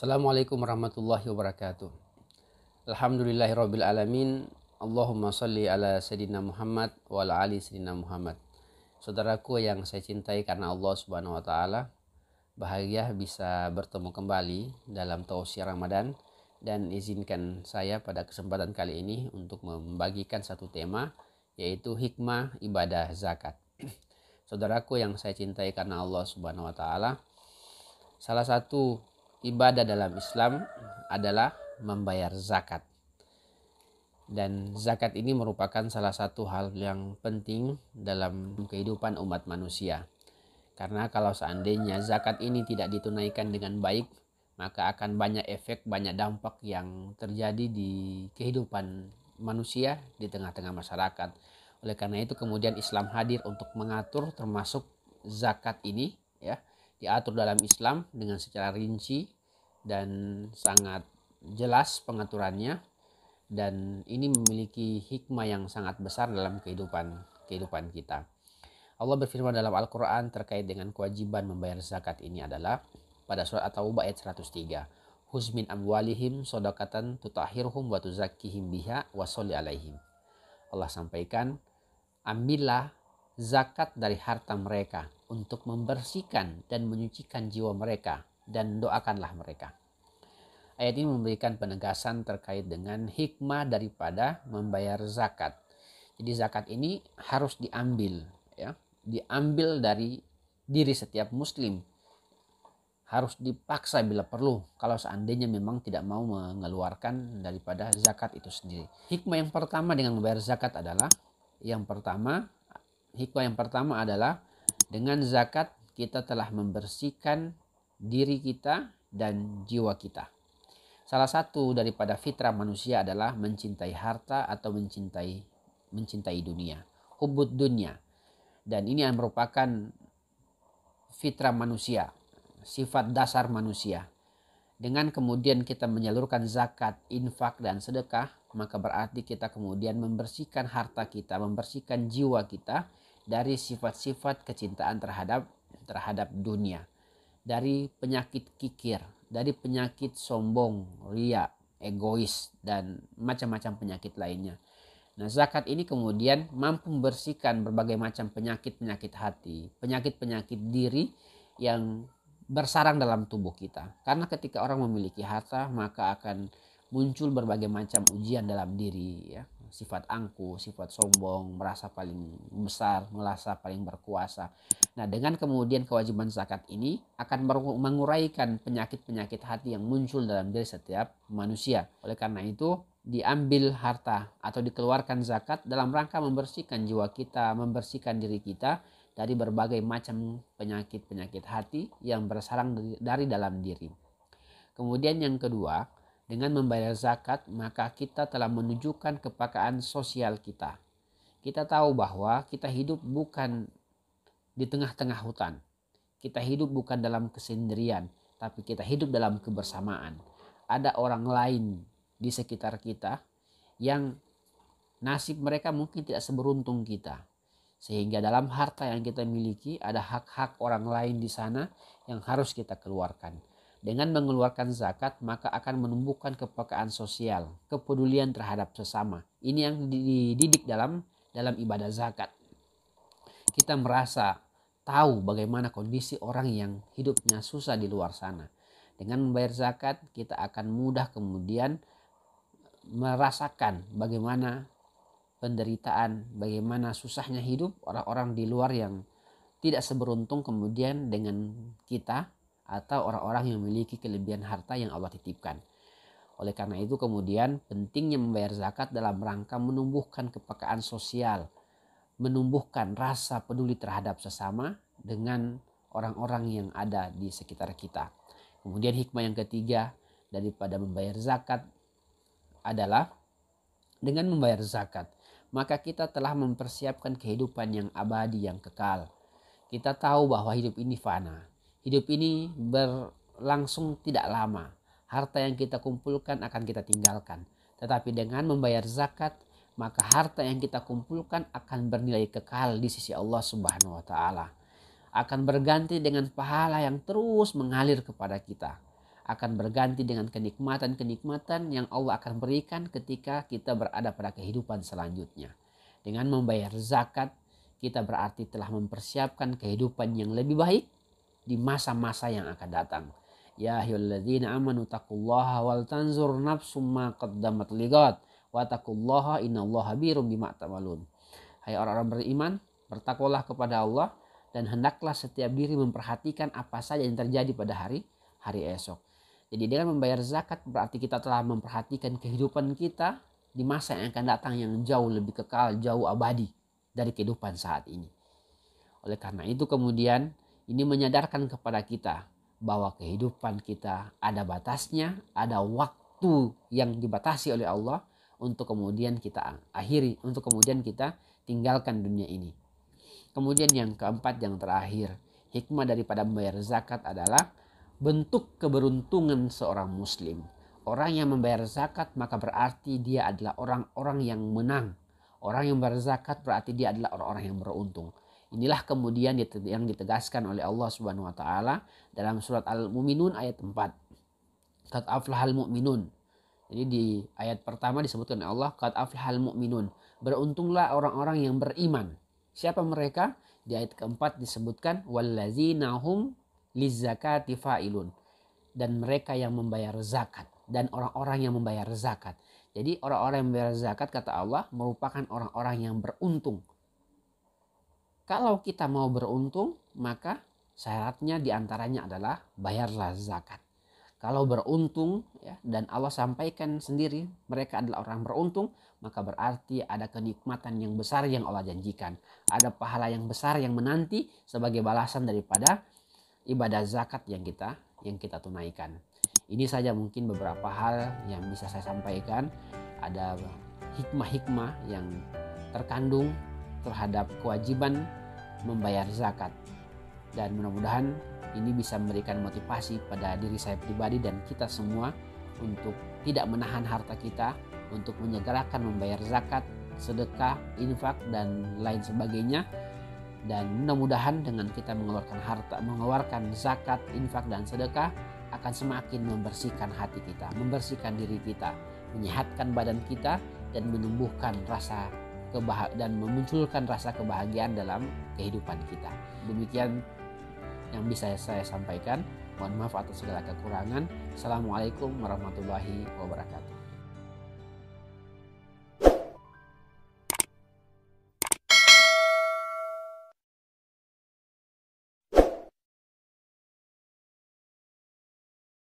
Assalamualaikum warahmatullahi wabarakatuh. Alhamdulillahirabbil alamin. Allahumma shalli ala sayyidina Muhammad wa ala ali sayyidina Muhammad. Saudaraku yang saya cintai karena Allah Subhanahu wa taala, bahagia bisa bertemu kembali dalam tausiah Ramadan, dan izinkan saya pada kesempatan kali ini untuk membagikan satu tema, yaitu hikmah ibadah zakat. Saudaraku yang saya cintai karena Allah Subhanahu wa taala, salah satu ibadah dalam Islam adalah membayar zakat. Dan zakat ini merupakan salah satu hal yang penting dalam kehidupan umat manusia. Karena kalau seandainya zakat ini tidak ditunaikan dengan baik, maka akan banyak efek, banyak dampak yang terjadi di kehidupan manusia di tengah-tengah masyarakat. Oleh karena itu kemudian Islam hadir untuk mengatur termasuk zakat ini, ya, diatur dalam Islam dengan secara rinci dan sangat jelas pengaturannya, dan ini memiliki hikmah yang sangat besar dalam kehidupan kita. Allah berfirman dalam Al-Quran terkait dengan kewajiban membayar zakat ini adalah pada surat At-Taubah ayat 103. Khudz min amwalihim shadaqatan tutahhiruhum wa tuzakkihim biha wa sholli alaihim. Allah sampaikan, ambillah zakat dari harta mereka untuk membersihkan dan menyucikan jiwa mereka, dan doakanlah mereka. Ayat ini memberikan penegasan terkait dengan hikmah daripada membayar zakat. Jadi zakat ini harus diambil, ya, diambil dari diri setiap muslim. Harus dipaksa bila perlu kalau seandainya memang tidak mau mengeluarkan daripada zakat itu sendiri. Hikmah yang pertama dengan membayar zakat adalah hikmah yang pertama adalah dengan zakat kita telah membersihkan diri kita dan jiwa kita. Salah satu daripada fitrah manusia adalah mencintai harta atau mencintai dunia, hubbud dunya. Dan ini yang merupakan fitrah manusia, sifat dasar manusia. Dengan kemudian kita menyalurkan zakat, infak dan sedekah, maka berarti kita kemudian membersihkan harta kita, membersihkan jiwa kita dari sifat-sifat kecintaan terhadap dunia, dari penyakit kikir, dari penyakit sombong, ria, egois, dan macam-macam penyakit lainnya. Nah, zakat ini kemudian mampu membersihkan berbagai macam penyakit-penyakit hati, penyakit-penyakit diri yang bersarang dalam tubuh kita. Karena ketika orang memiliki harta, maka akan muncul berbagai macam ujian dalam diri, ya. Sifat angkuh, sifat sombong, merasa paling besar, merasa paling berkuasa. Nah, dengan kemudian kewajiban zakat ini akan menguraikan penyakit-penyakit hati yang muncul dalam diri setiap manusia. Oleh karena itu, diambil harta atau dikeluarkan zakat dalam rangka membersihkan jiwa kita, membersihkan diri kita dari berbagai macam penyakit-penyakit hati yang bersarang dari dalam diri. Kemudian yang kedua, dengan membayar zakat maka kita telah menunjukkan kepekaan sosial kita. Kita tahu bahwa kita hidup bukan di tengah-tengah hutan. Kita hidup bukan dalam kesendirian, tapi kita hidup dalam kebersamaan. Ada orang lain di sekitar kita yang nasib mereka mungkin tidak seberuntung kita. Sehingga dalam harta yang kita miliki ada hak-hak orang lain di sana yang harus kita keluarkan. Dengan mengeluarkan zakat maka akan menumbuhkan kepekaan sosial, kepedulian terhadap sesama. Ini yang dididik dalam ibadah zakat. Kita merasa tahu bagaimana kondisi orang yang hidupnya susah di luar sana. Dengan membayar zakat kita akan mudah kemudian merasakan bagaimana penderitaan, bagaimana susahnya hidup orang-orang di luar yang tidak seberuntung kemudian dengan kita, atau orang-orang yang memiliki kelebihan harta yang Allah titipkan. Oleh karena itu kemudian pentingnya membayar zakat dalam rangka menumbuhkan kepekaan sosial, menumbuhkan rasa peduli terhadap sesama dengan orang-orang yang ada di sekitar kita. Kemudian hikmah yang ketiga daripada membayar zakat adalah dengan membayar zakat maka kita telah mempersiapkan kehidupan yang abadi, yang kekal. Kita tahu bahwa hidup ini fana. Hidup ini berlangsung tidak lama. Harta yang kita kumpulkan akan kita tinggalkan. Tetapi dengan membayar zakat, maka harta yang kita kumpulkan akan bernilai kekal di sisi Allah Subhanahu wa taala. Akan berganti dengan pahala yang terus mengalir kepada kita. akan berganti dengan kenikmatan-kenikmatan yang Allah akan berikan ketika kita berada pada kehidupan selanjutnya. Dengan membayar zakat, kita berarti telah mempersiapkan kehidupan yang lebih baik di masa-masa yang akan datang. Ya ayyuhalladzina amanu taqullaha wal tanzur nafsum ma qaddamat ligat wa taqullaha innallaha birum bima ta'malun. Hai orang-orang beriman, bertakwalah kepada Allah dan hendaklah setiap diri memperhatikan apa saja yang terjadi pada hari esok. Jadi dengan membayar zakat berarti kita telah memperhatikan kehidupan kita di masa yang akan datang yang jauh lebih kekal, jauh abadi dari kehidupan saat ini. Oleh karena itu kemudian ini menyadarkan kepada kita bahwa kehidupan kita ada batasnya, ada waktu yang dibatasi oleh Allah untuk kemudian kita akhiri, untuk kemudian kita tinggalkan dunia ini. Kemudian yang keempat, yang terakhir, hikmah daripada membayar zakat adalah bentuk keberuntungan seorang muslim. Orang yang membayar zakat maka berarti dia adalah orang-orang yang menang. Orang yang membayar zakat berarti dia adalah orang-orang yang beruntung. Inilah kemudian yang ditegaskan oleh Allah Subhanahu wa taala dalam surat Al-Mu'minun ayat 4. Qad aflahal mu'minun. Jadi di ayat pertama disebutkan oleh Allah qad aflahal mu'minun. Beruntunglah orang-orang yang beriman. Siapa mereka? Di ayat keempat disebutkan wallazina hum lizzakati fa'ilun, dan mereka yang membayar zakat, dan orang-orang yang membayar zakat. Jadi orang-orang yang membayar zakat kata Allah merupakan orang-orang yang beruntung. Kalau kita mau beruntung maka syaratnya diantaranya adalah bayarlah zakat. Kalau beruntung ya, dan Allah sampaikan sendiri mereka adalah orang beruntung, maka berarti ada kenikmatan yang besar yang Allah janjikan. Ada pahala yang besar yang menanti sebagai balasan daripada ibadah zakat yang kita tunaikan. Ini saja mungkin beberapa hal yang bisa saya sampaikan. Ada hikmah-hikmah yang terkandung terhadap kewajiban membayar zakat. Dan mudah-mudahan ini bisa memberikan motivasi pada diri saya pribadi dan kita semua untuk tidak menahan harta kita, untuk menyegerakan membayar zakat, sedekah, infak, dan lain sebagainya. Dan mudah-mudahan dengan kita mengeluarkan harta, mengeluarkan zakat, infak, dan sedekah akan semakin membersihkan hati kita, membersihkan diri kita, menyehatkan badan kita, dan menumbuhkan rasa dan memunculkan rasa kebahagiaan dalam kehidupan kita. Demikian yang bisa saya sampaikan. Mohon maaf atas segala kekurangan. Assalamualaikum warahmatullahi wabarakatuh.